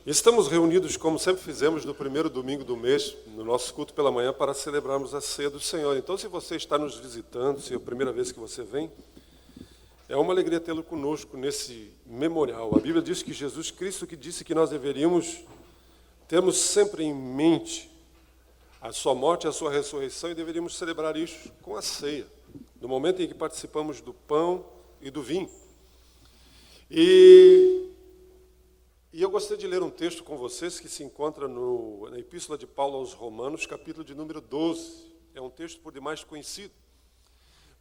Estamos reunidos, como sempre fizemos, no primeiro domingo do mês, no nosso culto pela manhã, para celebrarmos a ceia do Senhor. Então, se você está nos visitando, se é a primeira vez que você vem, é uma alegria tê-lo conosco nesse memorial. A Bíblia diz que Jesus Cristo que disse que nós deveríamos termos sempre em mente a sua morte e a sua ressurreição, e deveríamos celebrar isso com a ceia, no momento em que participamos do pão e do vinho. E eu gostaria de ler um texto com vocês que se encontra na Epístola de Paulo aos Romanos, capítulo de número 12. É um texto por demais conhecido.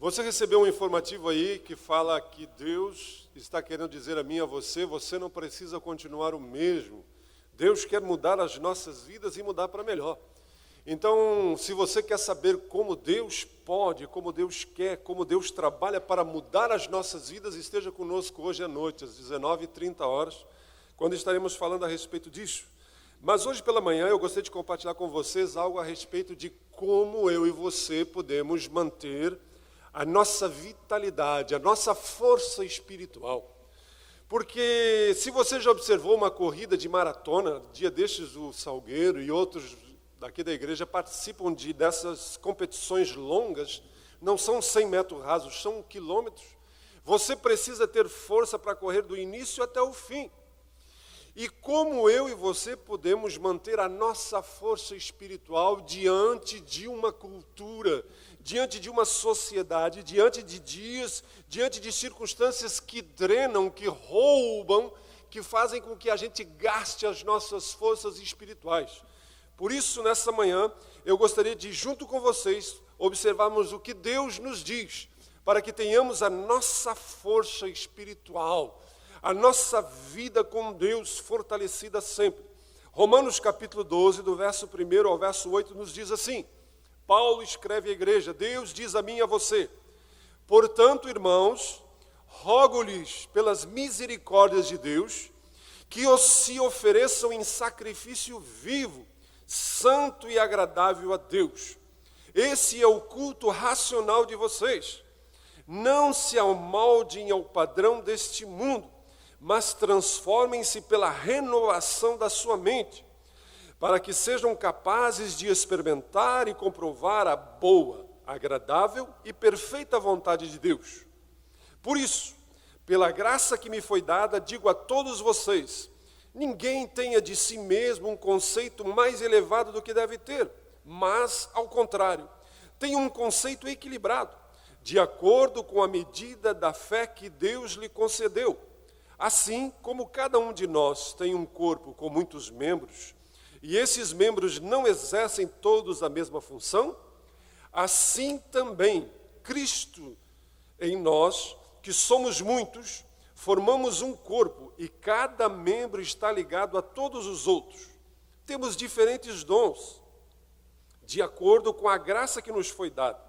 Você recebeu um informativo aí que fala que Deus está querendo dizer a mim e a você, você não precisa continuar o mesmo. Deus quer mudar as nossas vidas e mudar para melhor. Então, se você quer saber como Deus pode, como Deus quer, como Deus trabalha para mudar as nossas vidas, esteja conosco hoje à noite, às 19h30, quando estaremos falando a respeito disso. Mas hoje pela manhã eu gostaria de compartilhar com vocês algo a respeito de como eu e você podemos manter a nossa vitalidade, a nossa força espiritual. Porque se você já observou uma corrida de maratona, dia destes o Salgueiro e outros daqui da igreja participam dessas competições longas, não são 100 metros rasos, são quilômetros. Você precisa ter força para correr do início até o fim. E como eu e você podemos manter a nossa força espiritual diante de uma cultura, diante de uma sociedade, diante de dias, diante de circunstâncias que drenam, que roubam, que fazem com que a gente gaste as nossas forças espirituais. Por isso, nessa manhã, eu gostaria de, junto com vocês, observarmos o que Deus nos diz, para que tenhamos a nossa força espiritual, a nossa vida com Deus fortalecida sempre. Romanos capítulo 12, do verso 1 ao verso 8, nos diz assim: Paulo escreve à igreja, Deus diz a mim e a você: portanto, irmãos, rogo-lhes pelas misericórdias de Deus, que se ofereçam em sacrifício vivo, santo e agradável a Deus. Esse é o culto racional de vocês. Não se amoldem ao padrão deste mundo, mas transformem-se pela renovação da sua mente, para que sejam capazes de experimentar e comprovar a boa, agradável e perfeita vontade de Deus. Por isso, pela graça que me foi dada, digo a todos vocês: ninguém tenha de si mesmo um conceito mais elevado do que deve ter, mas, ao contrário, tenha um conceito equilibrado, de acordo com a medida da fé que Deus lhe concedeu. Assim como cada um de nós tem um corpo com muitos membros, e esses membros não exercem todos a mesma função, assim também Cristo em nós, que somos muitos, formamos um corpo e cada membro está ligado a todos os outros. Temos diferentes dons, de acordo com a graça que nos foi dada.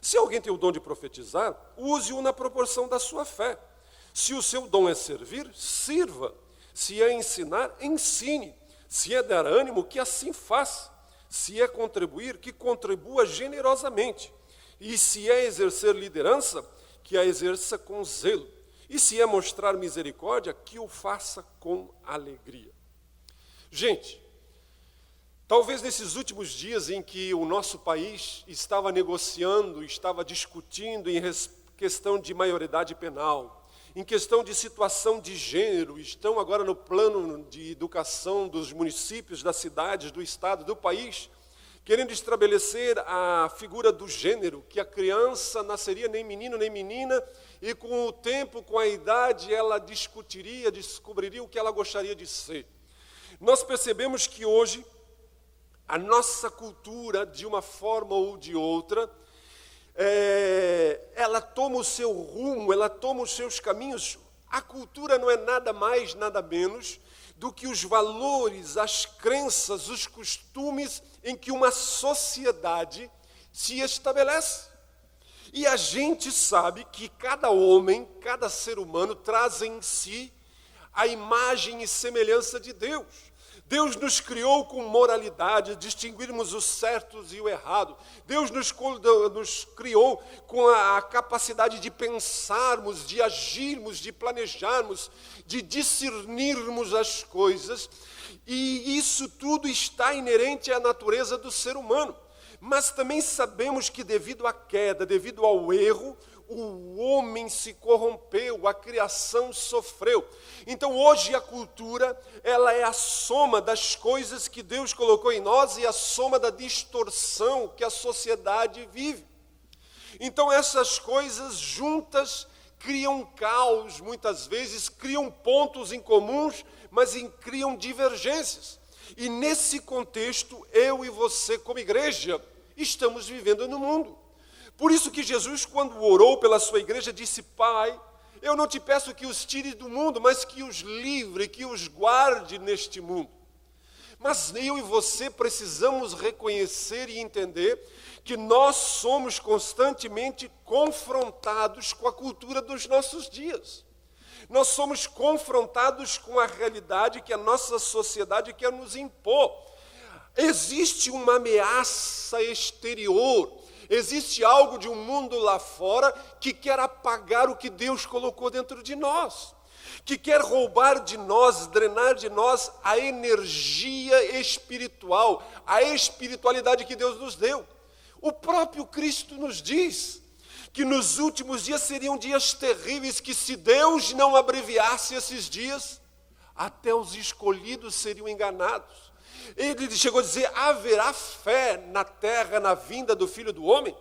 Se alguém tem o dom de profetizar, use-o na proporção da sua fé. Se o seu dom é servir, sirva. Se é ensinar, ensine. Se é dar ânimo, que assim faça. Se é contribuir, que contribua generosamente. E se é exercer liderança, que a exerça com zelo. E se é mostrar misericórdia, que o faça com alegria. Gente, talvez nesses últimos dias em que o nosso país estava negociando, estava discutindo em questão de maioridade penal, em questão de situação de gênero, estão agora no plano de educação dos municípios, das cidades, do estado, do país, querendo estabelecer a figura do gênero, que a criança nasceria nem menino nem menina, e com o tempo, com a idade, ela discutiria, descobriria o que ela gostaria de ser. Nós percebemos que hoje, a nossa cultura, de uma forma ou de outra, ela toma o seu rumo, ela toma os seus caminhos. A cultura não é nada mais, nada menos do que os valores, as crenças, os costumes em que uma sociedade se estabelece. E a gente sabe que cada homem, cada ser humano traz em si a imagem e semelhança de Deus. Deus nos criou com moralidade, distinguirmos o certo e o errado. Deus nos criou com a capacidade de pensarmos, de agirmos, de planejarmos, de discernirmos as coisas. E isso tudo está inerente à natureza do ser humano. Mas também sabemos que devido à queda, devido ao erro, o homem se corrompeu, a criação sofreu. Então hoje a cultura, ela é a soma das coisas que Deus colocou em nós e a soma da distorção que a sociedade vive. Então essas coisas juntas criam caos, muitas vezes criam pontos em comuns, mas criam divergências. E nesse contexto, eu e você como igreja, estamos vivendo no mundo. Por isso que Jesus, quando orou pela sua igreja, disse: Pai, eu não te peço que os tire do mundo, mas que os livre, que os guarde neste mundo. Mas eu e você precisamos reconhecer e entender que nós somos constantemente confrontados com a cultura dos nossos dias. Nós somos confrontados com a realidade que a nossa sociedade quer nos impor. Existe uma ameaça exterior. Existe algo de um mundo lá fora que quer apagar o que Deus colocou dentro de nós, que quer roubar de nós, drenar de nós a energia espiritual, a espiritualidade que Deus nos deu. O próprio Cristo nos diz que nos últimos dias seriam dias terríveis, que se Deus não abreviasse esses dias, até os escolhidos seriam enganados. Ele chegou a dizer: haverá fé na terra, na vinda do Filho do Homem?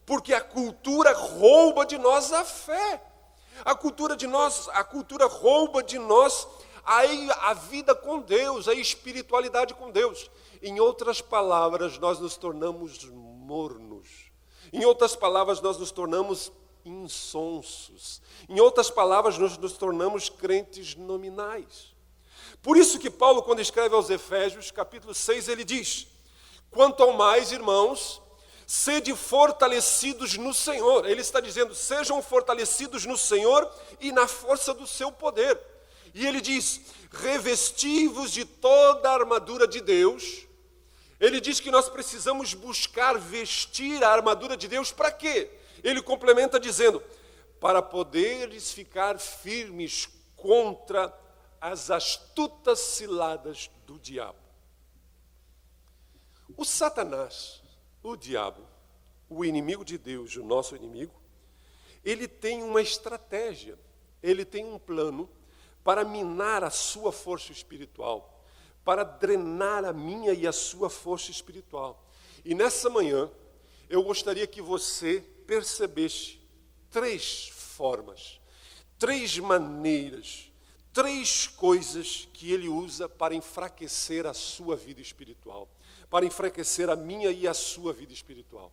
Porque a cultura rouba de nós a fé. A cultura rouba de nós a vida com Deus, a espiritualidade com Deus. Em outras palavras, nós nos tornamos mornos. Em outras palavras, nós nos tornamos insonsos. Em outras palavras, nós nos tornamos crentes nominais. Por isso que Paulo, quando escreve aos Efésios, capítulo 6, ele diz: quanto ao mais, irmãos, sede fortalecidos no Senhor. Ele está dizendo: sejam fortalecidos no Senhor e na força do seu poder. E ele diz: revesti-vos de toda a armadura de Deus. Ele diz que nós precisamos buscar vestir a armadura de Deus para quê? Ele complementa dizendo: para poderes ficar firmes contra as astutas ciladas do diabo. O Satanás, o diabo, o inimigo de Deus, o nosso inimigo, ele tem uma estratégia, ele tem um plano para minar a sua força espiritual, para drenar a minha e a sua força espiritual. E nessa manhã, eu gostaria que você percebesse 3 formas, 3 maneiras, 3 coisas que ele usa para enfraquecer a sua vida espiritual, para enfraquecer a minha e a sua vida espiritual.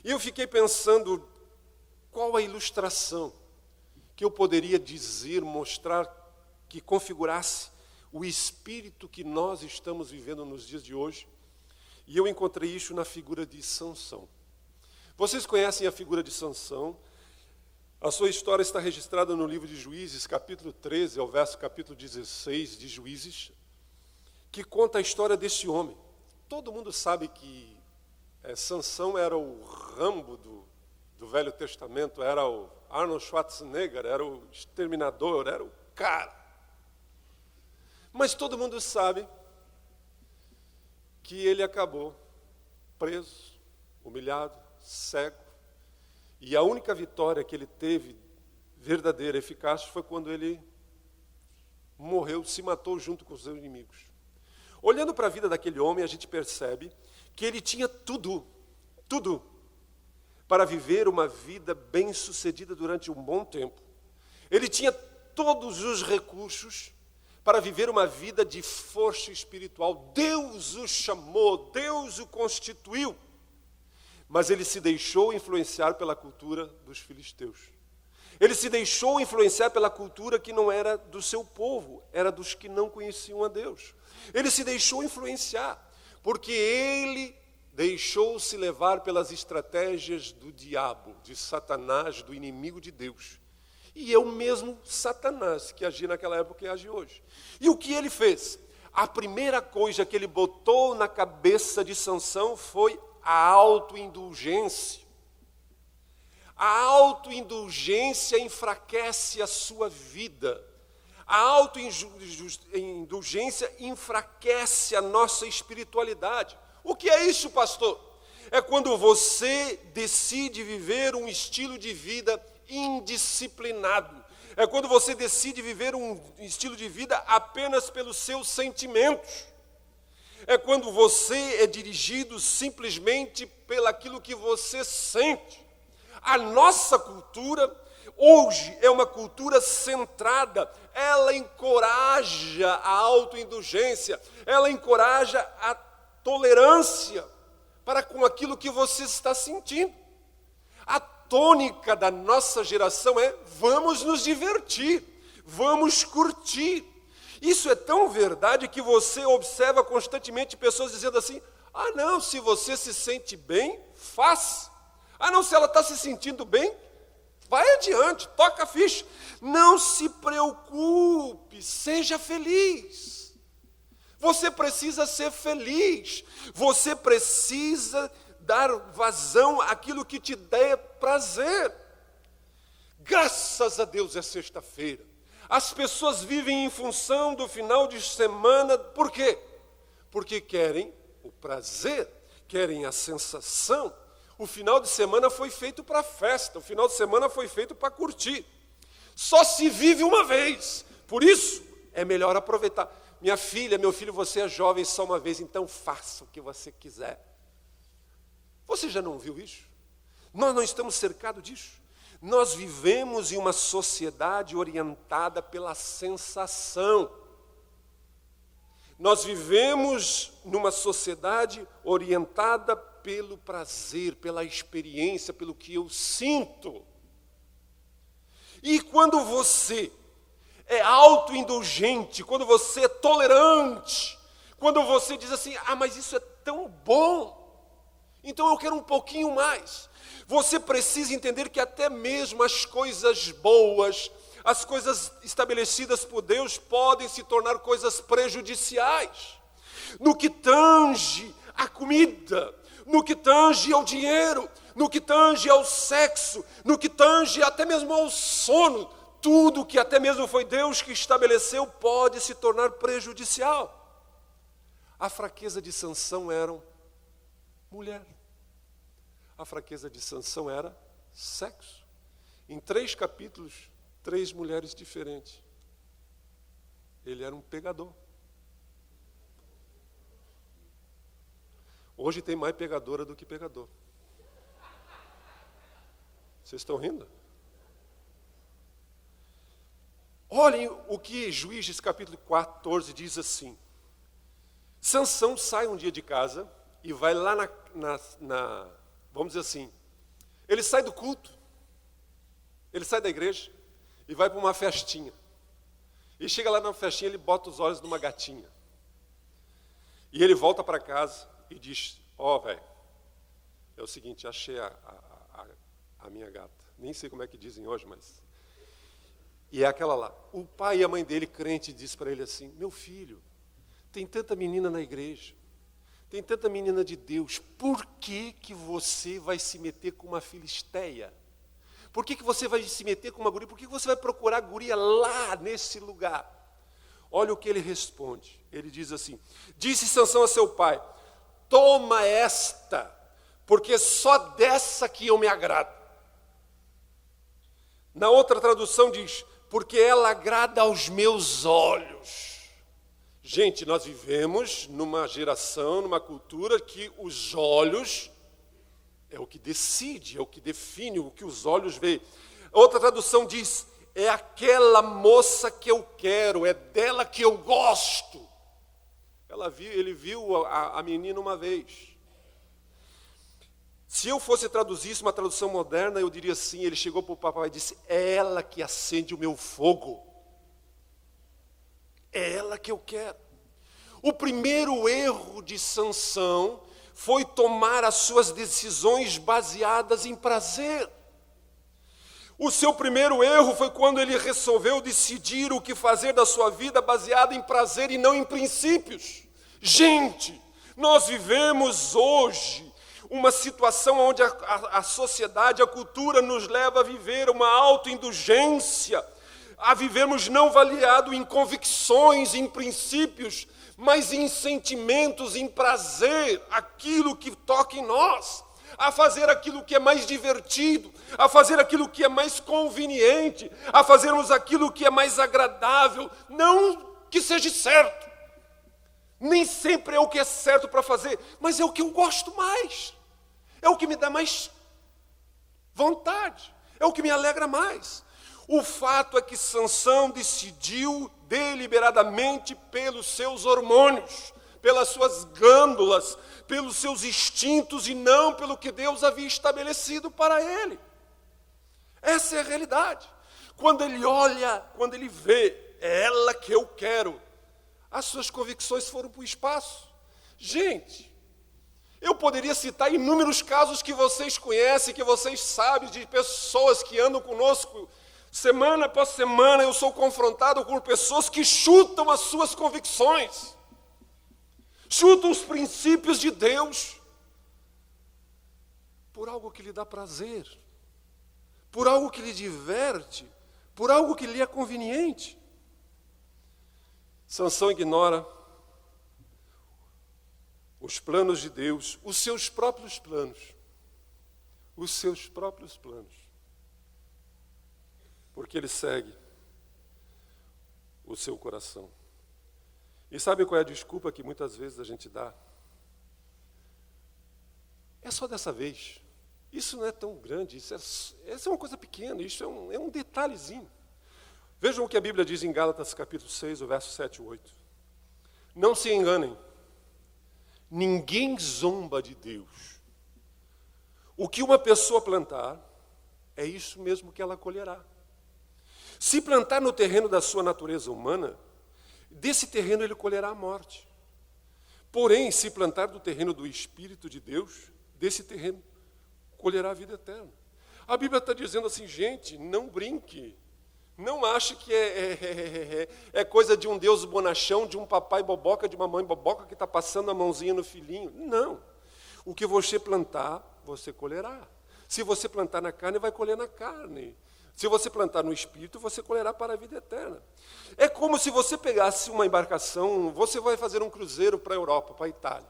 E eu fiquei pensando, qual a ilustração que eu poderia dizer, mostrar, que configurasse o espírito que nós estamos vivendo nos dias de hoje. E eu encontrei isso na figura de Sansão. Vocês conhecem a figura de Sansão? A sua história está registrada no livro de Juízes, capítulo 13, ao verso capítulo 16 de Juízes, que conta a história desse homem. Todo mundo sabe que Sansão era o Rambo do Velho Testamento, era o Arnold Schwarzenegger, era o exterminador, era o cara. Mas todo mundo sabe que ele acabou preso, humilhado, cego. E a única vitória que ele teve, verdadeira, eficaz, foi quando ele morreu, se matou junto com os seus inimigos. Olhando para a vida daquele homem, a gente percebe que ele tinha tudo para viver uma vida bem-sucedida durante um bom tempo. Ele tinha todos os recursos para viver uma vida de força espiritual. Deus o chamou, Deus o constituiu. Mas ele se deixou influenciar pela cultura dos filisteus. Ele se deixou influenciar pela cultura que não era do seu povo, era dos que não conheciam a Deus. Ele se deixou influenciar, porque ele deixou-se levar pelas estratégias do diabo, de Satanás, do inimigo de Deus. E é o mesmo Satanás que agia naquela época e age hoje. E o que ele fez? a primeira coisa que ele botou na cabeça de Sansão foi a autoindulgência. A autoindulgência enfraquece a sua vida. A autoindulgência enfraquece a nossa espiritualidade. O que é isso, pastor? É quando você decide viver um estilo de vida indisciplinado. É quando você decide viver um estilo de vida apenas pelos seus sentimentos. É quando você é dirigido simplesmente pelaquilo que você sente. A nossa cultura hoje é uma cultura centrada, ela encoraja a autoindulgência, ela encoraja a tolerância para com aquilo que você está sentindo. A tônica da nossa geração é: vamos nos divertir, vamos curtir. Isso é tão verdade que você observa constantemente pessoas dizendo assim: ah não, se você se sente bem, faça. Ah não, se ela está se sentindo bem, vai adiante, toca a ficha. Não se preocupe, seja feliz. Você precisa ser feliz. Você precisa dar vazão àquilo que te dê prazer. Graças a Deus é sexta-feira. As pessoas vivem em função do final de semana. Por quê? Porque querem o prazer, querem a sensação. O final de semana foi feito para festa, o final de semana foi feito para curtir. Só se vive uma vez, por isso é melhor aproveitar. Minha filha, meu filho, você é jovem só uma vez, então faça o que você quiser. Você já não viu isso? Nós não estamos cercados disso. Nós vivemos em uma sociedade orientada pela sensação. Nós vivemos numa sociedade orientada pelo prazer, pela experiência, pelo que eu sinto. E quando você é autoindulgente, quando você é tolerante, quando você diz assim: ah, mas isso é tão bom, então eu quero um pouquinho mais. Você precisa entender que até mesmo as coisas boas, as coisas estabelecidas por Deus podem se tornar coisas prejudiciais. No que tange a comida, no que tange ao dinheiro, no que tange ao sexo, no que tange até mesmo ao sono, tudo que até mesmo foi Deus que estabeleceu pode se tornar prejudicial. A fraqueza de Sansão era mulher. A fraqueza de Sansão era sexo. Em 3 capítulos, 3 mulheres diferentes. Ele era um pegador. Hoje tem mais pegadora do que pegador. Vocês estão rindo? Olhem o que Juízes capítulo 14 diz assim. Sansão sai um dia de casa e vai lá vamos dizer assim, ele sai do culto, ele sai da igreja e vai para uma festinha. E chega lá na festinha, ele bota os olhos numa gatinha. E ele volta para casa e diz: ó, velho, é o seguinte, achei a minha gata. Nem sei como é que dizem hoje, mas... E é aquela lá. O pai e a mãe dele, crente, diz para ele assim: meu filho, tem tanta menina na igreja, tem tanta menina de Deus, por que você vai se meter com uma filisteia? Por que você vai se meter com uma guria? Por que você vai procurar guria lá nesse lugar? Olha o que ele responde. Ele diz assim: disse Sansão a seu pai: toma esta, porque só dessa que eu me agrado. Na outra tradução diz: porque ela agrada aos meus olhos. Gente, nós vivemos numa geração, numa cultura que os olhos é o que decide, é o que define, o que os olhos veem. Outra tradução diz: é aquela moça que eu quero, é dela que eu gosto. Ele viu a menina uma vez. Se eu fosse traduzir isso, uma tradução moderna, eu diria assim: ele chegou para o papai e disse: é ela que acende o meu fogo. É ela que eu quero. O primeiro erro de Sansão foi tomar as suas decisões baseadas em prazer. O seu primeiro erro foi quando ele resolveu decidir o que fazer da sua vida baseado em prazer e não em princípios. Gente, nós vivemos hoje uma situação onde a sociedade, a cultura nos leva a viver uma autoindulgência, a vivermos não baseado em convicções, em princípios, mas em sentimentos, em prazer, aquilo que toca em nós, a fazer aquilo que é mais divertido, a fazer aquilo que é mais conveniente, a fazermos aquilo que é mais agradável, não que seja certo. Nem sempre é o que é certo para fazer, mas é o que eu gosto mais, é o que me dá mais vontade, é o que me alegra mais. O fato é que Sansão decidiu deliberadamente pelos seus hormônios, pelas suas glândulas, pelos seus instintos e não pelo que Deus havia estabelecido para ele. Essa é a realidade. Quando ele olha, quando ele vê, é ela que eu quero, as suas convicções foram para o espaço. Gente, eu poderia citar inúmeros casos que vocês conhecem, que vocês sabem, de pessoas que andam conosco. Semana após semana eu sou confrontado com pessoas que chutam as suas convicções, chutam os princípios de Deus, por algo que lhe dá prazer, por algo que lhe diverte, por algo que lhe é conveniente. Sansão ignora os planos de Deus, os seus próprios planos, porque ele segue o seu coração. E sabe qual é a desculpa que muitas vezes a gente dá? É só dessa vez. Isso não é tão grande, essa é uma coisa pequena, isso é um detalhezinho. Vejam o que a Bíblia diz em Gálatas capítulo 6, o verso 7 e 8. Não se enganem, ninguém zomba de Deus. O que uma pessoa plantar, é isso mesmo que ela colherá. Se plantar no terreno da sua natureza humana, desse terreno ele colherá a morte. Porém, se plantar no terreno do Espírito de Deus, desse terreno colherá a vida eterna. A Bíblia está dizendo assim, gente, não brinque. Não ache que é coisa de um Deus bonachão, de um papai boboca, de uma mãe boboca que está passando a mãozinha no filhinho. Não. O que você plantar, você colherá. Se você plantar na carne, vai colher na carne. Se você plantar no Espírito, você colherá para a vida eterna. É como se você pegasse uma embarcação, você vai fazer um cruzeiro para a Europa, para a Itália.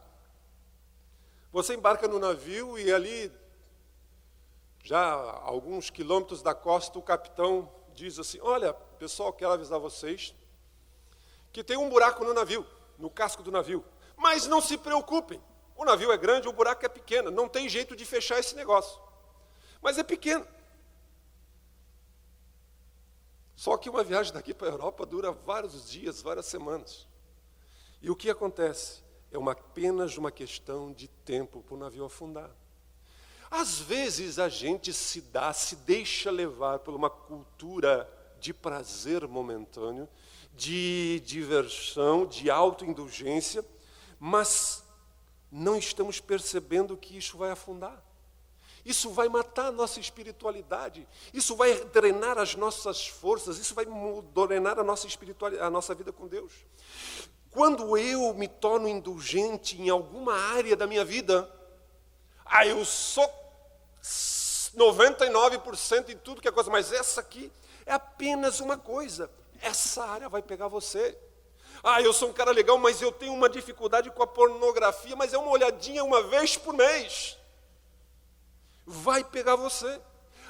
Você embarca no navio e ali, já a alguns quilômetros da costa, o capitão diz assim, olha, pessoal, quero avisar vocês que tem um buraco no navio, no casco do navio. Mas não se preocupem, o navio é grande, o buraco é pequeno, não tem jeito de fechar esse negócio. Mas é pequeno. Só que uma viagem daqui para a Europa dura vários dias, várias semanas. E o que acontece? É apenas uma questão de tempo para o navio afundar. Às vezes a gente se deixa levar por uma cultura de prazer momentâneo, de diversão, de autoindulgência, mas não estamos percebendo que isso vai afundar. Isso vai matar a nossa espiritualidade, isso vai drenar as nossas forças, isso vai drenar a nossa espiritualidade, a nossa vida com Deus. Quando eu me torno indulgente em alguma área da minha vida, eu sou 99% em tudo que é coisa, mas essa aqui é apenas uma coisa, essa área vai pegar você. Eu sou um cara legal, mas eu tenho uma dificuldade com a pornografia, mas é uma olhadinha uma vez por mês. Vai pegar você.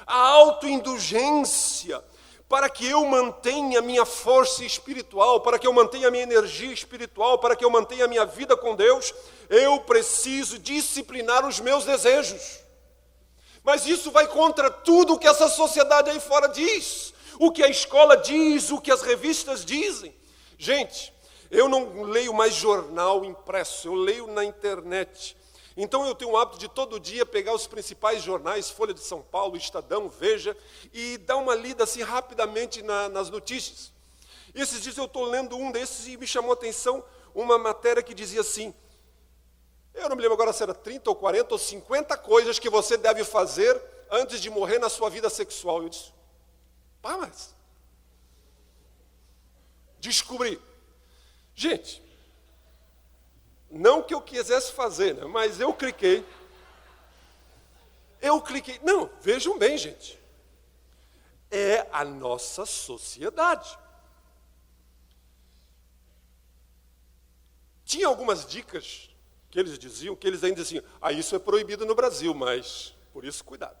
A autoindulgência, para que eu mantenha a minha força espiritual, para que eu mantenha a minha energia espiritual, para que eu mantenha a minha vida com Deus, eu preciso disciplinar os meus desejos. Mas isso vai contra tudo o que essa sociedade aí fora diz, o que a escola diz, o que as revistas dizem. Gente, eu não leio mais jornal impresso, eu leio na internet. Então eu tenho o hábito de todo dia pegar os principais jornais, Folha de São Paulo, Estadão, Veja, e dar uma lida assim rapidamente nas notícias. E esses dias eu estou lendo um desses e me chamou a atenção uma matéria que dizia assim, eu não me lembro agora se era 30 ou 40 ou 50 coisas que você deve fazer antes de morrer na sua vida sexual. Eu disse, Pá, mas descobri. Gente, não que eu quisesse fazer, né? Mas eu cliquei. Não, vejam bem, gente. É a nossa sociedade. Tinha algumas dicas que eles diziam, que eles ainda diziam, isso é proibido no Brasil, mas por isso cuidado.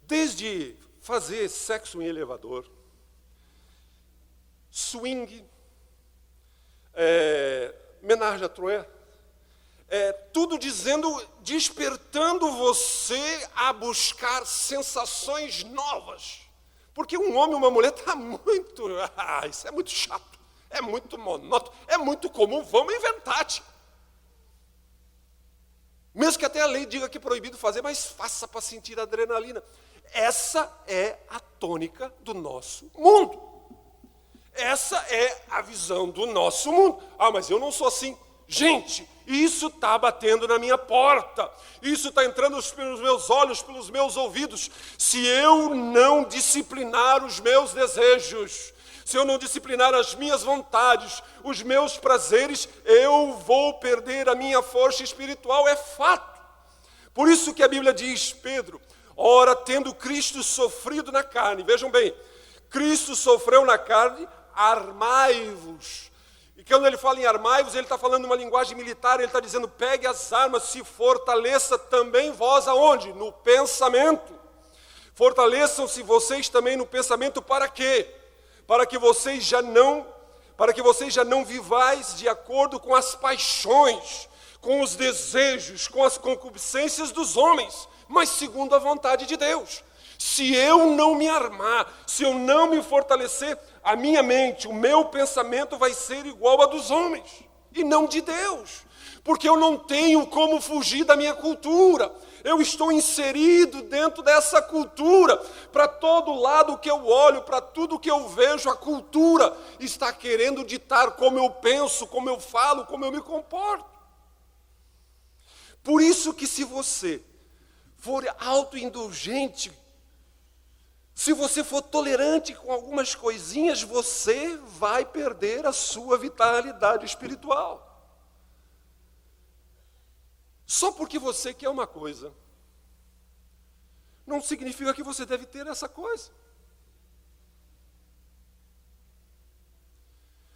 Desde fazer sexo em elevador, swing, ménage à trois, tudo despertando você a buscar sensações novas. Porque um homem e uma mulher está muito... isso é muito chato, é muito monótono, é muito comum, vamos inventar, tio. Mesmo que até a lei diga que é proibido fazer, mas faça para sentir adrenalina. Essa é a tônica do nosso mundo. Essa é a visão do nosso mundo. Mas eu não sou assim. Gente, isso está batendo na minha porta. Isso está entrando pelos meus olhos, pelos meus ouvidos. Se eu não disciplinar os meus desejos, se eu não disciplinar as minhas vontades, os meus prazeres, eu vou perder a minha força espiritual, é fato. Por isso que a Bíblia diz, Pedro, ora, tendo Cristo sofrido na carne, vejam bem, Cristo sofreu na carne, armai-vos. E quando ele fala em armai-vos, ele está falando uma linguagem militar, ele está dizendo, pegue as armas, se fortaleça também vós aonde? No pensamento. Fortaleçam-se vocês também no pensamento, para quê? Para que vocês já não vivais de acordo com as paixões, com os desejos, com as concupiscências dos homens, mas segundo a vontade de Deus. Se eu não me armar, se eu não me fortalecer, a minha mente, o meu pensamento vai ser igual a dos homens, e não de Deus. Porque eu não tenho como fugir da minha cultura. Eu estou inserido dentro dessa cultura. Para todo lado que eu olho, para tudo que eu vejo, a cultura está querendo ditar como eu penso, como eu falo, como eu me comporto. Por isso que se você for autoindulgente, se você for tolerante com algumas coisinhas, você vai perder a sua vitalidade espiritual. Só porque você quer uma coisa, não significa que você deve ter essa coisa.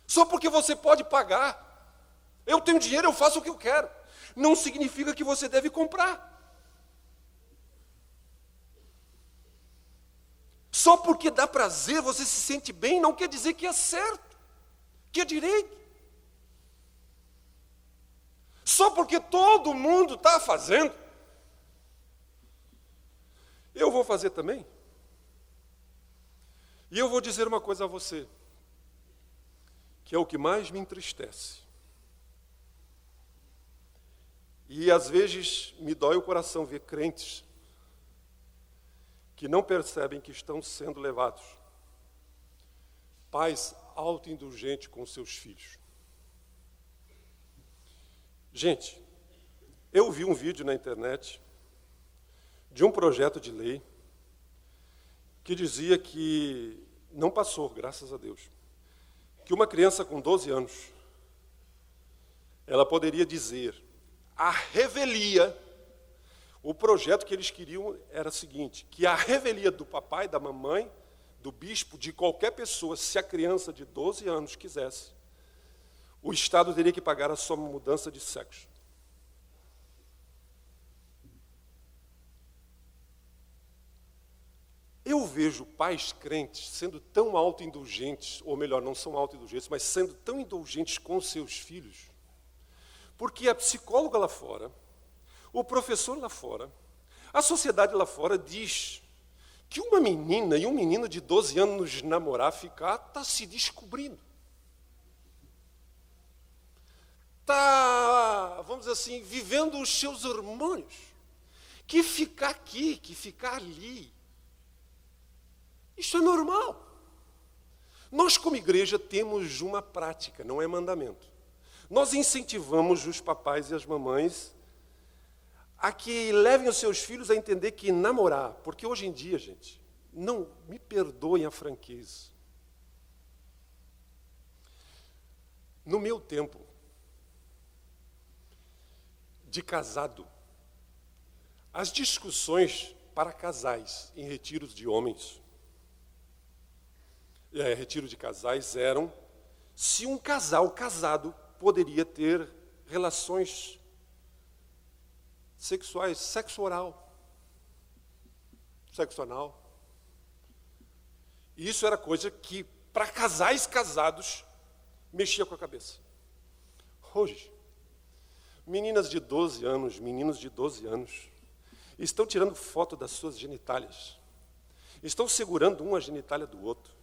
Só porque você pode pagar, eu tenho dinheiro, eu faço o que eu quero, não significa que você deve comprar. Só porque dá prazer, você se sente bem, não quer dizer que é certo, que é direito. Só porque todo mundo está fazendo, eu vou fazer também. E eu vou dizer uma coisa a você, que é o que mais me entristece. E às vezes me dói o coração ver crentes que não percebem que estão sendo levados. Pais autoindulgentes com seus filhos. Gente, eu vi um vídeo na internet de um projeto de lei que dizia que, não passou, graças a Deus, que uma criança com 12 anos, ela poderia dizer, a revelia, o projeto que eles queriam era o seguinte, que a revelia do papai, da mamãe, do bispo, de qualquer pessoa, se a criança de 12 anos quisesse, o Estado teria que pagar a sua mudança de sexo. Eu vejo pais crentes sendo tão autoindulgentes, ou melhor, não são autoindulgentes, mas sendo tão indulgentes com seus filhos, porque a psicóloga lá fora, o professor lá fora, a sociedade lá fora diz que uma menina e um menino de 12 anos namorar, está se descobrindo. Está, vamos dizer assim, vivendo os seus hormônios. Que ficar aqui, que ficar ali. Isso é normal. Nós, como igreja, temos uma prática, não é mandamento. Nós incentivamos os papais e as mamães a que levem os seus filhos a entender que namorar, porque hoje em dia, gente, Não, me perdoem a franqueza. No meu tempo de casado, as discussões para casais em retiros de homens, retiro de casais, eram se um casal casado poderia ter relações sexuais, sexo oral, sexo anal. E isso era coisa que, para casais casados, mexia com a cabeça. Hoje, meninas de 12 anos, meninos de 12 anos, estão tirando foto das suas genitálias. Estão segurando uma genitália do outro.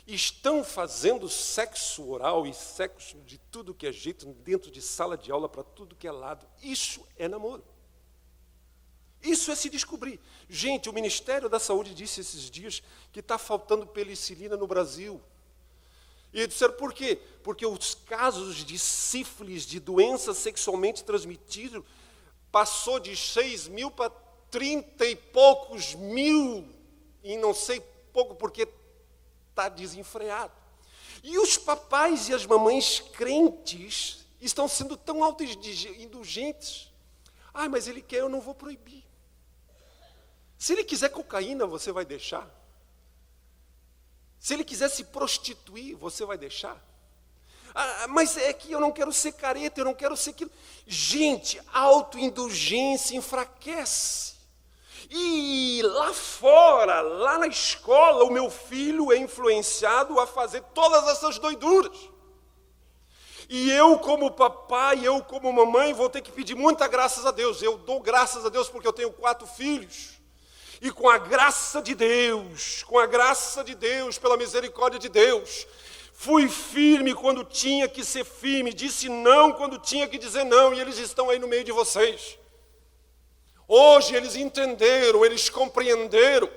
Estão fazendo sexo oral e sexo de tudo que é jeito dentro de sala de aula para tudo que é lado. Isso é namoro. Isso é se descobrir. Gente, o Ministério da Saúde disse esses dias que está faltando penicilina no Brasil. E disseram por quê? Porque os casos de sífilis, de doença sexualmente transmitida, passou de 6 mil para 30 e poucos mil, e não sei pouco porque está desenfreado. E os papais e as mamães crentes estão sendo tão autoindulgentes. Ah, mas ele quer, eu não vou proibir. Se ele quiser cocaína, você vai deixar? Se ele quiser se prostituir, você vai deixar? Ah, mas é que eu não quero ser careta, eu não quero ser aquilo. Gente, a autoindulgência enfraquece. E lá fora, lá na escola, o meu filho é influenciado a fazer todas essas doiduras. E eu, como papai, eu, como mamãe, vou ter que pedir muita graças a Deus. Eu dou graças a Deus porque eu tenho 4 filhos. E com a graça de Deus, pela misericórdia de Deus, fui firme quando tinha que ser firme, disse não quando tinha que dizer não, e eles estão aí no meio de vocês. Hoje eles entenderam, eles compreenderam.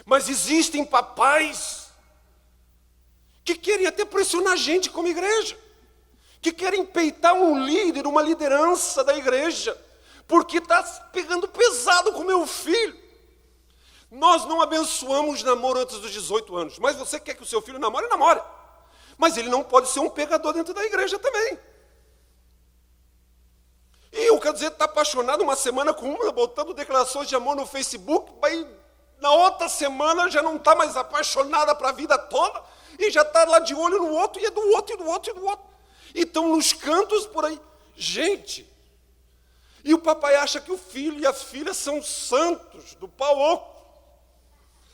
Mas existem papais que querem até pressionar a gente como igreja, que querem peitar um líder, uma liderança da igreja, porque está pegando pesado com o meu filho. Nós não abençoamos namoro antes dos 18 anos, mas você quer que o seu filho namore, namore. Mas ele não pode ser um pegador dentro da igreja também. E eu quero dizer, está apaixonado uma semana com uma, botando declarações de amor no Facebook, mas na outra semana já não está mais apaixonada para a vida toda, e já está lá de olho no outro, e é do outro, e do outro, e do outro. E estão nos cantos por aí. Gente, e o papai acha que o filho e a filha são santos do pau oco.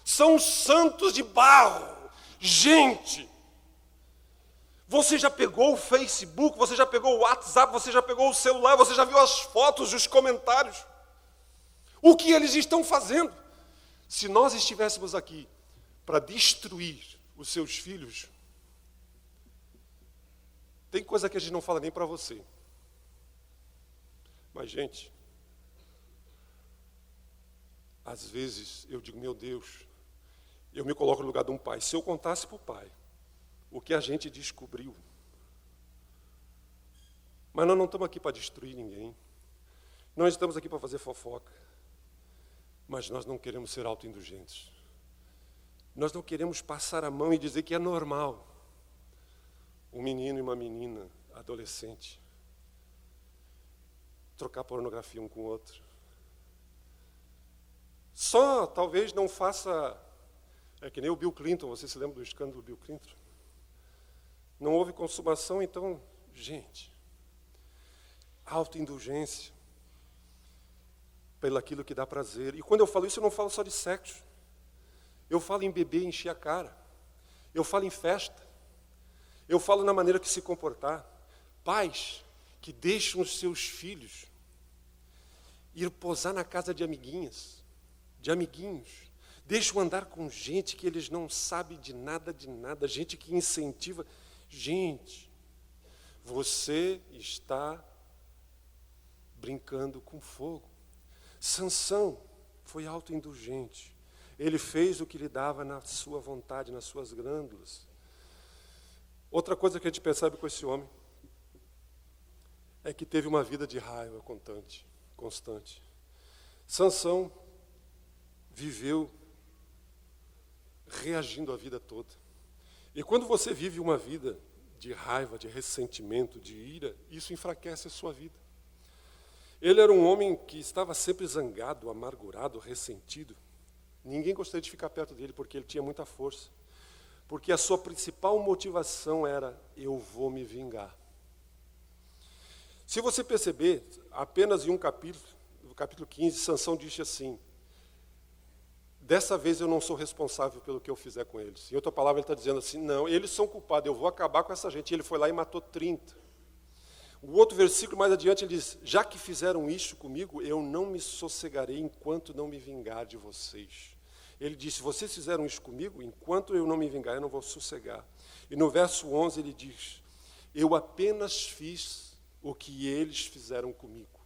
São santos de barro. Gente, você já pegou o Facebook, você já pegou o WhatsApp, você já pegou o celular, você já viu as fotos, os comentários. O que eles estão fazendo? Se nós estivéssemos aqui para destruir os seus filhos, tem coisa que a gente não fala nem para você. Mas, gente, às vezes eu digo, meu Deus, eu me coloco no lugar de um pai. Se eu contasse para o pai o que a gente descobriu, mas nós não estamos aqui para destruir ninguém, não estamos aqui para fazer fofoca, mas nós não queremos ser autoindulgentes. Nós não queremos passar a mão e dizer que é normal um menino e uma menina, adolescente, trocar pornografia um com o outro. Só talvez não faça, é que nem o Bill Clinton, você se lembra do escândalo do Bill Clinton? Não houve consumação, então, gente, autoindulgência pelaquilo que dá prazer. E quando eu falo isso, eu não falo só de sexo. Eu falo em beber, encher a cara. Eu falo em festa. Eu falo na maneira que se comportar. Pais que deixam os seus filhos ir posar na casa de amiguinhas, de amiguinhos. Deixam andar com gente que eles não sabem de nada, gente que incentiva. Gente, você está brincando com fogo. Sansão foi autoindulgente. Ele fez o que lhe dava na sua vontade, nas suas glândulas. Outra coisa que a gente percebe com esse homem é que teve uma vida de raiva constante. Sansão viveu reagindo a vida toda. E quando você vive uma vida de raiva, de ressentimento, de ira, isso enfraquece a sua vida. Ele era um homem que estava sempre zangado, amargurado, ressentido. Ninguém gostaria de ficar perto dele porque ele tinha muita força. Porque a sua principal motivação era: eu vou me vingar. Se você perceber, apenas em um capítulo, no capítulo 15, Sansão disse assim: dessa vez eu não sou responsável pelo que eu fizer com eles. Em outra palavra, ele está dizendo assim: não, eles são culpados, eu vou acabar com essa gente. E ele foi lá e matou 30. O outro versículo mais adiante ele diz: já que fizeram isso comigo, eu não me sossegarei enquanto não me vingar de vocês. Ele disse: vocês fizeram isso comigo, enquanto eu não me vingar, eu não vou sossegar. E no verso 11 ele diz: eu apenas fiz o que eles fizeram comigo.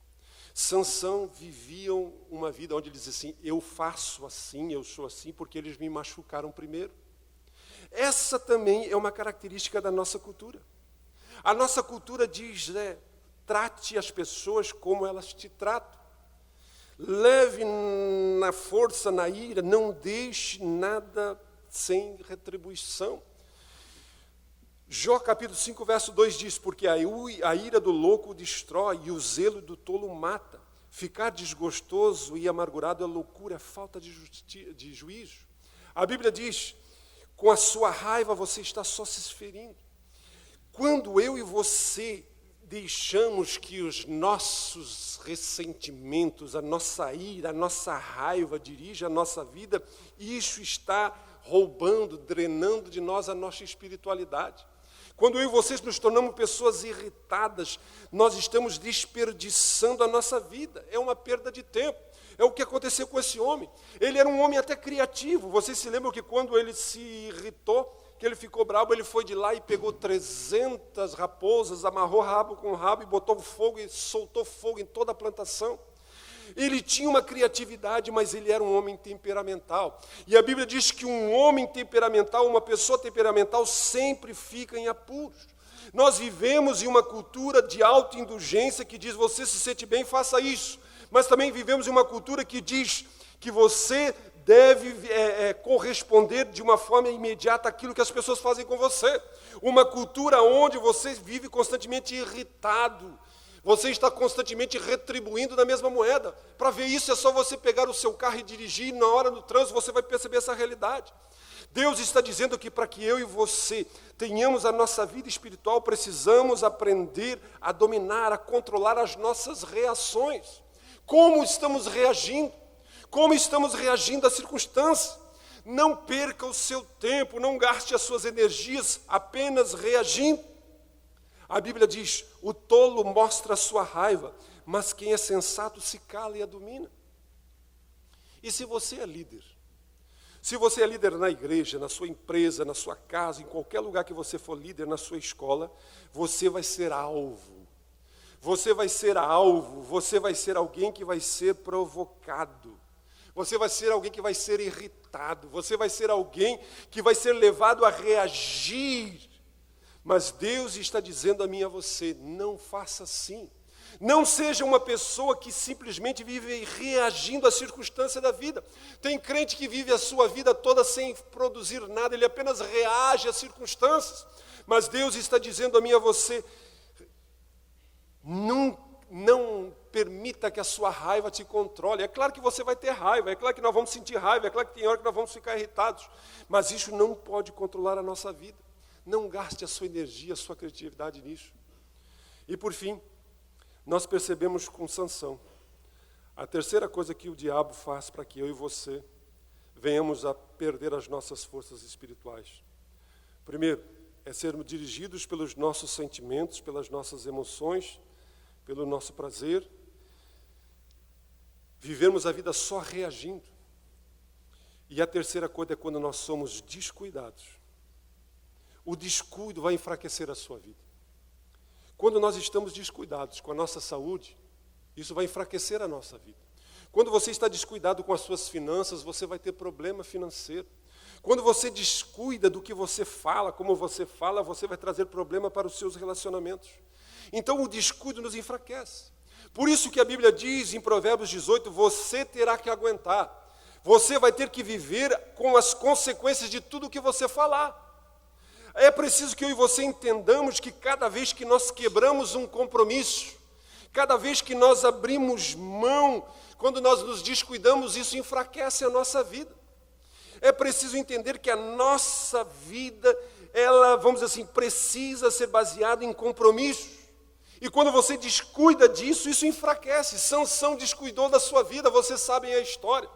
Sansão vivia uma vida onde ele dizia assim: eu faço assim, eu sou assim, porque eles me machucaram primeiro. Essa também é uma característica da nossa cultura. A nossa cultura diz, trate as pessoas como elas te tratam. Leve na força, na ira, não deixe nada sem retribuição. Jó capítulo 5, verso 2 diz: porque a ira do louco destrói e o zelo do tolo mata. Ficar desgostoso e amargurado é loucura, é falta de juízo. A Bíblia diz: com a sua raiva você está só se ferindo. Quando eu e você deixamos que os nossos ressentimentos, a nossa ira, a nossa raiva dirija a nossa vida, isso está roubando, drenando de nós a nossa espiritualidade. Quando eu e vocês nos tornamos pessoas irritadas, nós estamos desperdiçando a nossa vida. É uma perda de tempo. É o que aconteceu com esse homem. Ele era um homem até criativo. Vocês se lembram que quando ele se irritou, que ele ficou bravo, ele foi de lá e pegou 300 raposas, amarrou rabo com rabo e botou fogo e soltou fogo em toda a plantação. Ele tinha uma criatividade, mas ele era um homem temperamental. E a Bíblia diz que um homem temperamental, uma pessoa temperamental, sempre fica em apuros. Nós vivemos em uma cultura de autoindulgência que diz: você se sente bem, faça isso. Mas também vivemos em uma cultura que diz que você deve corresponder de uma forma imediata àquilo que as pessoas fazem com você. Uma cultura onde você vive constantemente irritado. Você está constantemente retribuindo na mesma moeda. Para ver isso é só você pegar o seu carro e dirigir, e na hora do trânsito você vai perceber essa realidade. Deus está dizendo que para que eu e você tenhamos a nossa vida espiritual, precisamos aprender a dominar, a controlar as nossas reações. Como estamos reagindo? Como estamos reagindo às circunstâncias? Não perca o seu tempo, não gaste as suas energias apenas reagindo. A Bíblia diz: o tolo mostra a sua raiva, mas quem é sensato se cala e a domina. E se você é líder? Se você é líder na igreja, na sua empresa, na sua casa, em qualquer lugar que você for líder, na sua escola, você vai ser alvo. Você vai ser alvo, você vai ser alguém que vai ser provocado. Você vai ser alguém que vai ser irritado. Você vai ser alguém que vai ser levado a reagir. Mas Deus está dizendo a mim e a você: não faça assim. Não seja uma pessoa que simplesmente vive reagindo às circunstâncias da vida. Tem crente que vive a sua vida toda sem produzir nada, ele apenas reage às circunstâncias. Mas Deus está dizendo a mim e a você: não permita que a sua raiva te controle. É claro que você vai ter raiva, é claro que nós vamos sentir raiva, é claro que tem hora que nós vamos ficar irritados, mas isso não pode controlar a nossa vida. Não gaste a sua energia, a sua criatividade nisso. E por fim, nós percebemos com Sansão, a terceira coisa que o diabo faz para que eu e você venhamos a perder as nossas forças espirituais. Primeiro, é sermos dirigidos pelos nossos sentimentos, pelas nossas emoções, pelo nosso prazer, vivemos a vida só reagindo. E a terceira coisa é quando nós somos descuidados. O descuido vai enfraquecer a sua vida. Quando nós estamos descuidados com a nossa saúde, isso vai enfraquecer a nossa vida. Quando você está descuidado com as suas finanças, você vai ter problema financeiro. Quando você descuida do que você fala, como você fala, você vai trazer problema para os seus relacionamentos. Então o descuido nos enfraquece. Por isso que a Bíblia diz em Provérbios 18, você terá que aguentar. Você vai ter que viver com as consequências de tudo que você falar. É preciso que eu e você entendamos que cada vez que nós quebramos um compromisso, cada vez que nós abrimos mão, quando nós nos descuidamos, isso enfraquece a nossa vida. É preciso entender que a nossa vida, ela, vamos dizer assim, precisa ser baseada em compromissos. E quando você descuida disso, isso enfraquece. Sansão descuidou da sua vida, vocês sabem a história.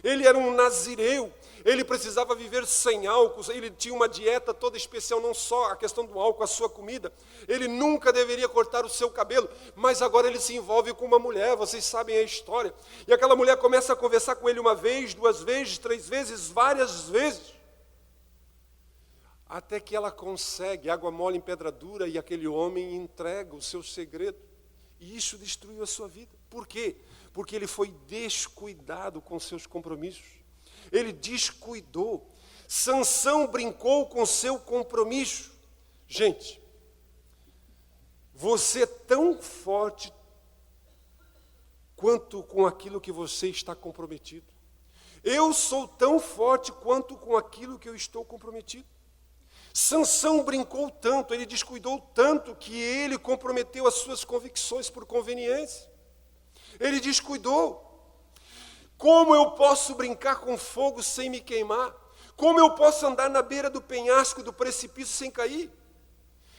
Ele era um nazireu, ele precisava viver sem álcool, ele tinha uma dieta toda especial, não só a questão do álcool, a sua comida. Ele nunca deveria cortar o seu cabelo, mas agora ele se envolve com uma mulher, vocês sabem a história. E aquela mulher começa a conversar com ele uma vez, duas vezes, três vezes, várias vezes. Até que ela consegue, água mole em pedra dura, e aquele homem entrega o seu segredo. E isso destruiu a sua vida. Por quê? Porque ele foi descuidado com seus compromissos. Ele descuidou. Sansão brincou com seu compromisso. Gente, você é tão forte quanto com aquilo que você está comprometido. Eu sou tão forte quanto com aquilo que eu estou comprometido. Sansão brincou tanto, ele descuidou tanto que ele comprometeu as suas convicções por conveniência. Ele descuidou. Como eu posso brincar com fogo sem me queimar? Como eu posso andar na beira do penhasco, do precipício sem cair?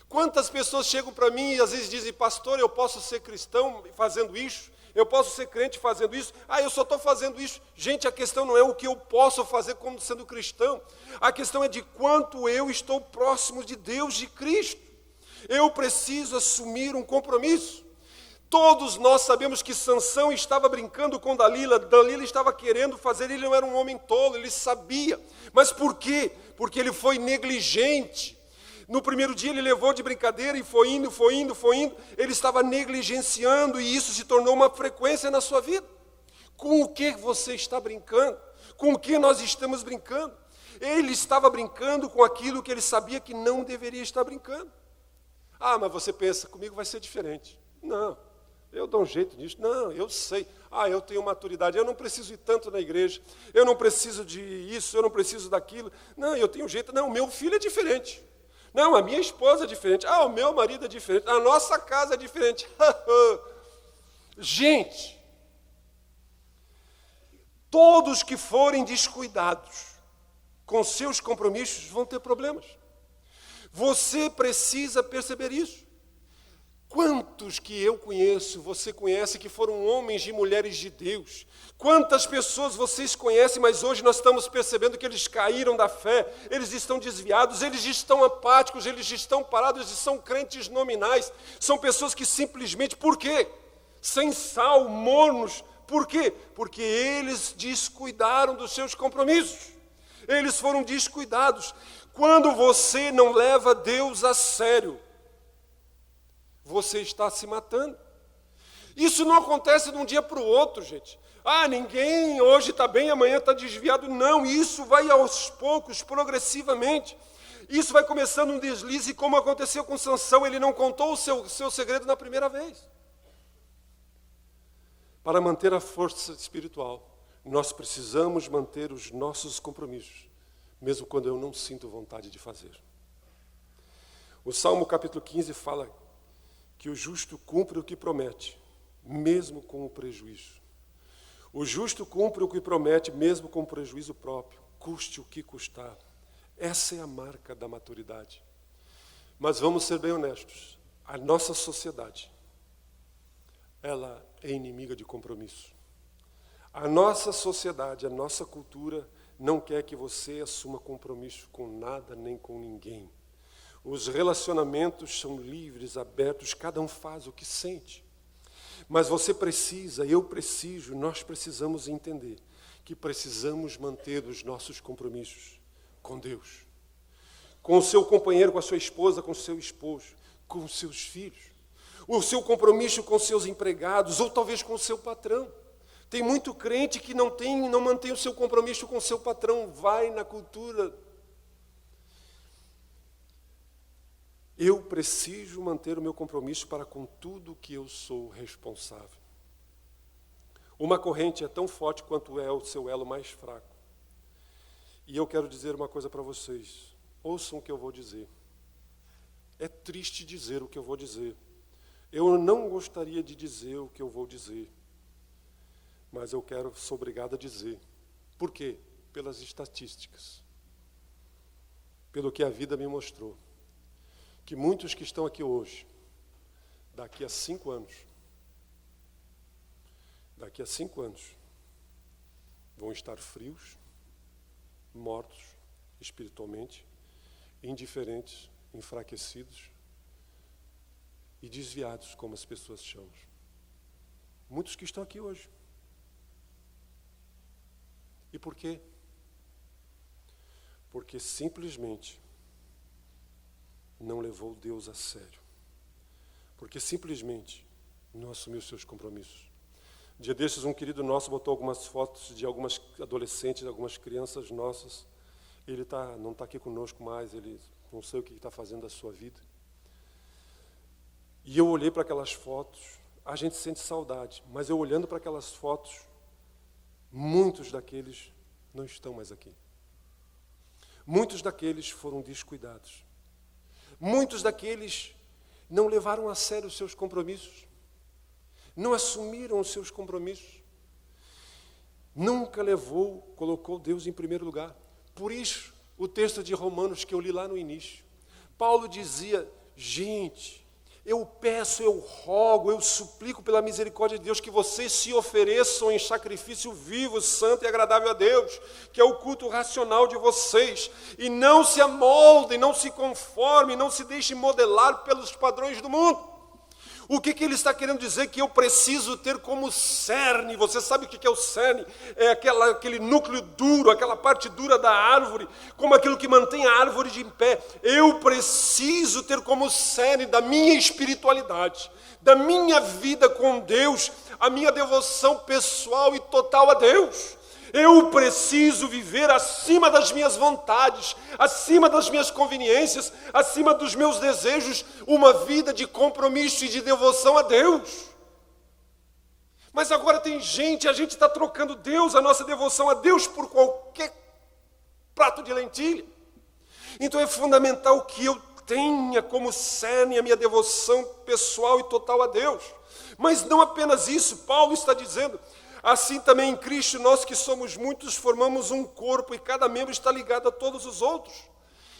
Quantas pessoas chegam para mim e às vezes dizem, pastor, eu posso ser cristão fazendo isso? Eu posso ser crente fazendo isso? Eu só estou fazendo isso. Gente, a questão não é o que eu posso fazer como sendo cristão. A questão é de quanto eu estou próximo de Deus, de Cristo. Eu preciso assumir um compromisso. Todos nós sabemos que Sansão estava brincando com Dalila. Dalila estava querendo fazer, ele não era um homem tolo, ele sabia. Mas por quê? Porque ele foi negligente. No primeiro dia ele levou de brincadeira e foi indo. Ele estava negligenciando e isso se tornou uma frequência na sua vida. Com o que você está brincando? Com o que nós estamos brincando? Ele estava brincando com aquilo que ele sabia que não deveria estar brincando. Mas você pensa, comigo vai ser diferente. Não, eu dou um jeito nisso. Não, eu sei. Eu tenho maturidade, eu não preciso ir tanto na igreja. Eu não preciso de isso, eu não preciso daquilo. Não, eu tenho jeito. Não, meu filho é diferente. Não, a minha esposa é diferente. O meu marido é diferente. A nossa casa é diferente. Gente, todos que forem descuidados com seus compromissos vão ter problemas. Você precisa perceber isso. Quantos que eu conheço, você conhece, que foram homens e mulheres de Deus? Quantas pessoas vocês conhecem, mas hoje nós estamos percebendo que eles caíram da fé, eles estão desviados, eles estão apáticos, eles estão parados, eles são crentes nominais, são pessoas que simplesmente, por quê? Sem sal, mornos, por quê? Porque eles descuidaram dos seus compromissos, eles foram descuidados. Quando você não leva Deus a sério, você está se matando. Isso não acontece de um dia para o outro, gente. Ninguém hoje está bem, amanhã está desviado. Não, isso vai aos poucos, progressivamente. Isso vai começando um deslize, como aconteceu com Sansão. Ele não contou o seu segredo na primeira vez. Para manter a força espiritual, nós precisamos manter os nossos compromissos, mesmo quando eu não sinto vontade de fazer. O Salmo capítulo 15 fala que o justo cumpre o que promete, mesmo com o prejuízo. O justo cumpre o que promete, mesmo com o prejuízo próprio, custe o que custar. Essa é a marca da maturidade. Mas vamos ser bem honestos, a nossa sociedade, ela é inimiga de compromisso. A nossa sociedade, a nossa cultura não quer que você assuma compromisso com nada nem com ninguém. Os relacionamentos são livres, abertos, cada um faz o que sente. Mas você precisa, eu preciso, nós precisamos entender que precisamos manter os nossos compromissos com Deus. Com o seu companheiro, com a sua esposa, com o seu esposo, com os seus filhos. O seu compromisso com seus empregados, ou talvez com o seu patrão. Tem muito crente que não mantém o seu compromisso com o seu patrão, vai na cultura. Eu preciso manter o meu compromisso para com tudo que eu sou responsável. Uma corrente é tão forte quanto é o seu elo mais fraco. E eu quero dizer uma coisa para vocês. Ouçam o que eu vou dizer. É triste dizer o que eu vou dizer. Eu não gostaria de dizer o que eu vou dizer. Mas eu sou obrigado a dizer. Por quê? Pelas estatísticas. Pelo que a vida me mostrou. Que muitos que estão aqui hoje, daqui a 5 anos, vão estar frios, mortos espiritualmente, indiferentes, enfraquecidos e desviados, como as pessoas chamam. Muitos que estão aqui hoje. E por quê? Porque simplesmente não levou Deus a sério. Porque simplesmente não assumiu seus compromissos. Dia desses, um querido nosso botou algumas fotos de algumas adolescentes, de algumas crianças nossas. Ele não está aqui conosco mais, ele não sei o que está fazendo da sua vida. E eu olhei para aquelas fotos, a gente sente saudade, mas eu olhando para aquelas fotos, muitos daqueles não estão mais aqui. Muitos daqueles foram descuidados. Muitos daqueles não levaram a sério os seus compromissos. Não assumiram os seus compromissos. Nunca colocou Deus em primeiro lugar. Por isso, o texto de Romanos que eu li lá no início, Paulo dizia, gente, eu peço, eu rogo, eu suplico pela misericórdia de Deus que vocês se ofereçam em sacrifício vivo, santo e agradável a Deus, que é o culto racional de vocês, e não se amoldem, não se conformem, não se deixem modelar pelos padrões do mundo. O que ele está querendo dizer? Que eu preciso ter como cerne. Você sabe o que é o cerne? É aquele núcleo duro, aquela parte dura da árvore, como aquilo que mantém a árvore de pé. Eu preciso ter como cerne da minha espiritualidade, da minha vida com Deus, a minha devoção pessoal e total a Deus. Eu preciso viver acima das minhas vontades, acima das minhas conveniências, acima dos meus desejos, uma vida de compromisso e de devoção a Deus. Mas agora tem a gente está trocando Deus, a nossa devoção a Deus, por qualquer prato de lentilha. Então é fundamental que eu tenha como cerne a minha devoção pessoal e total a Deus. Mas não apenas isso, Paulo está dizendo, assim também em Cristo, nós que somos muitos, formamos um corpo e cada membro está ligado a todos os outros.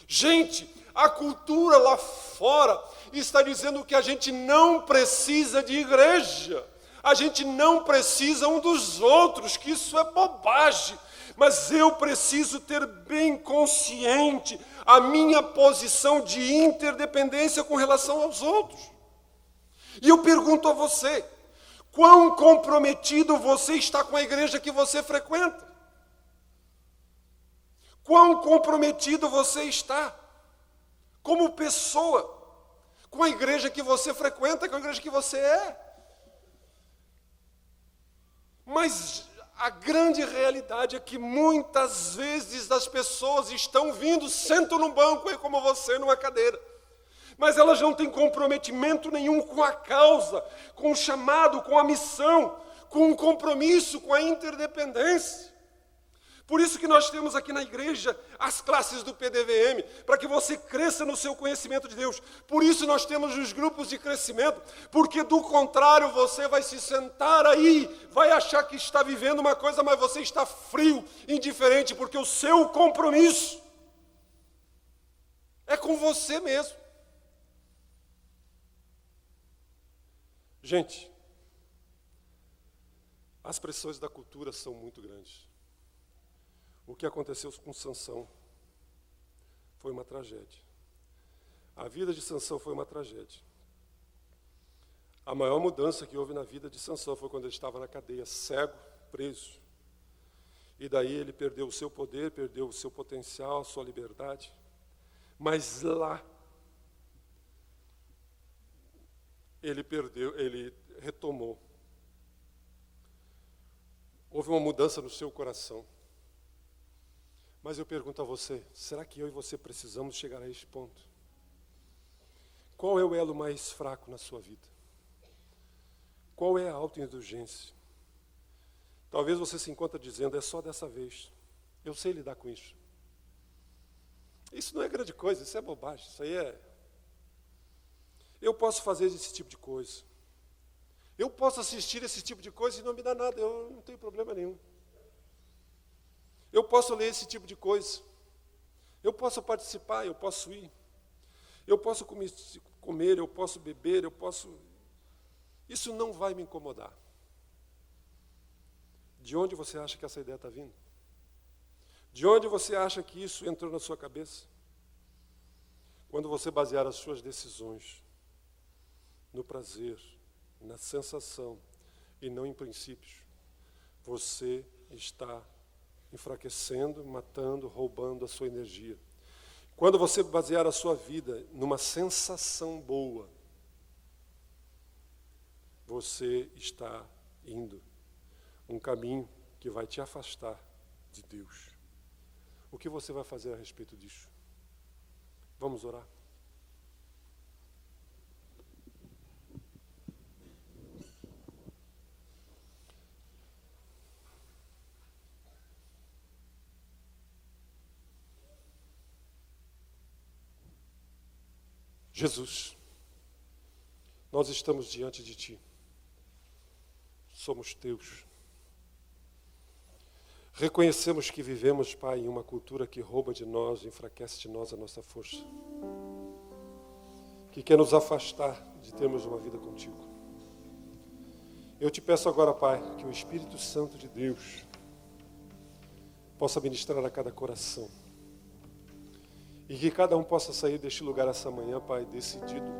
Gente, a cultura lá fora está dizendo que a gente não precisa de igreja, a gente não precisa um dos outros, que isso é bobagem. Mas eu preciso ter bem consciente a minha posição de interdependência com relação aos outros. E eu pergunto a você, quão comprometido você está com a igreja que você frequenta? Quão comprometido você está, como pessoa, com a igreja que você frequenta, com a igreja que você é? Mas a grande realidade é que muitas vezes as pessoas estão vindo, sentam num banco aí como você, numa cadeira. Mas elas não têm comprometimento nenhum com a causa, com o chamado, com a missão, com o compromisso, com a interdependência. Por isso que nós temos aqui na igreja as classes do PDVM, para que você cresça no seu conhecimento de Deus. Por isso nós temos os grupos de crescimento, porque do contrário você vai se sentar aí, vai achar que está vivendo uma coisa, mas você está frio, indiferente, porque o seu compromisso é com você mesmo. Gente, as pressões da cultura são muito grandes. O que aconteceu com Sansão foi uma tragédia. A vida de Sansão foi uma tragédia. A maior mudança que houve na vida de Sansão foi quando ele estava na cadeia, cego, preso. E daí ele perdeu o seu poder, perdeu o seu potencial, a sua liberdade. Mas lá, ele retomou. Houve uma mudança no seu coração. Mas eu pergunto a você, será que eu e você precisamos chegar a este ponto? Qual é o elo mais fraco na sua vida? Qual é a autoindulgência? Talvez você se encontre dizendo, é só dessa vez. Eu sei lidar com isso. Isso não é grande coisa, isso é bobagem. Isso aí é... Eu posso fazer esse tipo de coisa. Eu posso assistir esse tipo de coisa e não me dá nada, eu não tenho problema nenhum. Eu posso ler esse tipo de coisa. Eu posso participar, eu posso ir. Eu posso comer, eu posso beber, eu posso... Isso não vai me incomodar. De onde você acha que essa ideia está vindo? De onde você acha que isso entrou na sua cabeça? Quando você basear as suas decisões no prazer, na sensação e não em princípios, você está enfraquecendo, matando, roubando a sua energia. Quando você basear a sua vida numa sensação boa, você está indo um caminho que vai te afastar de Deus. O que você vai fazer a respeito disso? Vamos orar? Jesus, nós estamos diante de Ti. Somos Teus. Reconhecemos que vivemos, Pai, em uma cultura que rouba de nós, enfraquece de nós a nossa força. Que quer nos afastar de termos uma vida contigo. Eu te peço agora, Pai, que o Espírito Santo de Deus possa ministrar a cada coração. E que cada um possa sair deste lugar essa manhã, Pai, decidido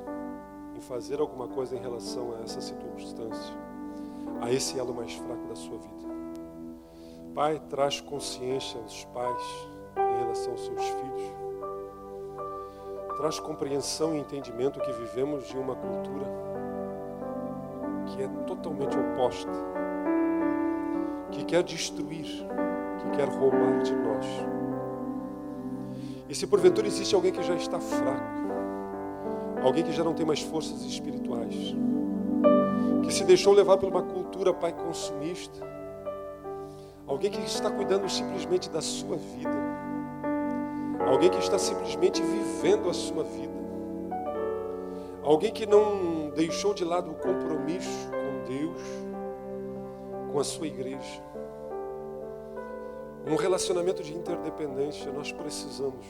em fazer alguma coisa em relação a essa circunstância, a esse elo mais fraco da sua vida. Pai, traz consciência aos pais em relação aos seus filhos. Traz compreensão e entendimento que vivemos de uma cultura que é totalmente oposta, que quer destruir, que quer roubar de nós. E se porventura existe alguém que já está fraco, alguém que já não tem mais forças espirituais, que se deixou levar por uma cultura, Pai, consumista, alguém que está cuidando simplesmente da sua vida, alguém que está simplesmente vivendo a sua vida, alguém que não deixou de lado o compromisso com Deus, com a sua igreja, um relacionamento de interdependência. Nós precisamos,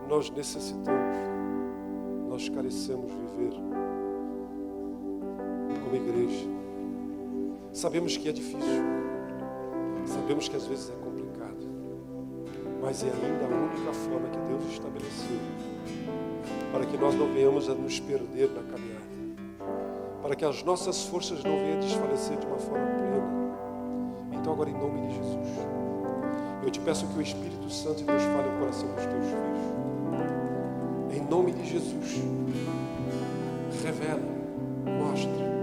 nós necessitamos, nós carecemos viver como igreja. Sabemos que é difícil, sabemos que às vezes é complicado, mas é ainda a única forma que Deus estabeleceu para que nós não venhamos a nos perder na caminhada, para que as nossas forças não venham a desfalecer de uma forma plena. Então agora, em nome de Jesus, eu te peço que o Espírito Santo de Deus fale no coração dos teus filhos. Em nome de Jesus, revela, mostra